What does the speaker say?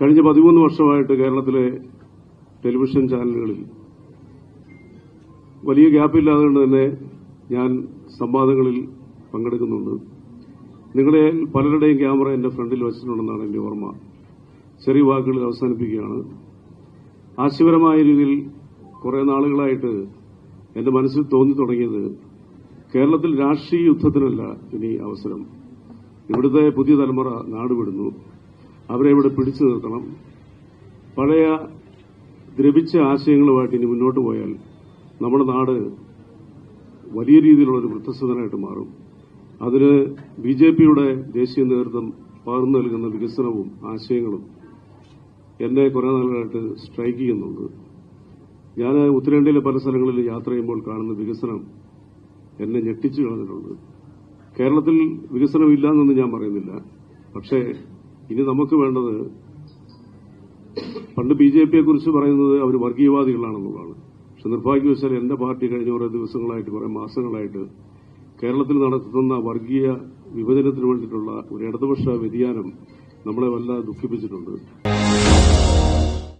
കഴിഞ്ഞ 13 വർഷമായിട്ട് കേരളത്തിലെ ടെലിവിഷൻ ചാനലുകളിൽ വലിയ ഗ്യാപ്പില്ലാതെ തന്നെ ഞാൻ സംവാദങ്ങളിൽ പങ്കെടുക്കുന്നുണ്ട്. നിങ്ങളെ പലരുടെയും ക്യാമറ എന്റെ ഫ്രണ്ടിൽ വച്ചിട്ടുണ്ടെന്നാണ് എന്റെ ഓർമ്മ. ചെറിയ വാക്കുകളിൽ അവസാനിപ്പിക്കുകയാണ്. ആശയപരമായ രീതിയിൽ കുറെ നാളുകളായിട്ട് എന്റെ മനസ്സിൽ തോന്നി തുടങ്ങിയത് കേരളത്തിൽ രാഷ്ട്രീയ യുദ്ധത്തിനല്ല ഇനി അവസരം. ഇവിടുത്തെ പുതിയ തലമുറ നാടുവിടുന്നു. അവരെ ഇവിടെ പിടിച്ചു നിർത്തണം. പഴയ ദ്രവിച്ച ആശയങ്ങളുമായിട്ട് ഇനി മുന്നോട്ട് പോയാൽ നമ്മുടെ നാട് വലിയ രീതിയിലുള്ളൊരു വൃദ്ധസദനമായിട്ട് മാറും. അതിന് ബിജെപിയുടെ ദേശീയ നേതൃത്വം പകർന്നു നൽകുന്ന വികസനവും ആശയങ്ങളും എന്നെ കുറെ നാളുകളായിട്ട് സ്ട്രൈക്ക് ചെയ്യുന്നുണ്ട്. ഞാൻ ഉത്തരേന്ത്യയിലെ പല സ്ഥലങ്ങളിൽ യാത്ര ചെയ്യുമ്പോൾ കാണുന്ന വികസനം എന്നെ ഞെട്ടിച്ചു കളഞ്ഞിട്ടുണ്ട്. കേരളത്തിൽ വികസനമില്ലാന്നൊന്നും ഞാൻ പറയുന്നില്ല. പക്ഷേ ഇനി നമുക്ക് വേണ്ടത്, പണ്ട് ബിജെപിയെക്കുറിച്ച് പറയുന്നത് അവർ വർഗീയവാദികളാണെന്നുള്ളതാണ്. പക്ഷെ നിർഭാഗ്യവശാൽ എന്റെ പാർട്ടി കഴിഞ്ഞ കുറെ ദിവസങ്ങളായിട്ട്, കുറെ മാസങ്ങളായിട്ട് കേരളത്തിൽ നടത്തുന്ന വർഗീയ വിഭജനത്തിന് വേണ്ടിയിട്ടുള്ള ഒരു ഇടതുപക്ഷ വ്യതിയാനം നമ്മളെ വല്ലാതെ ദുഃഖിപ്പിച്ചിട്ടുണ്ട്.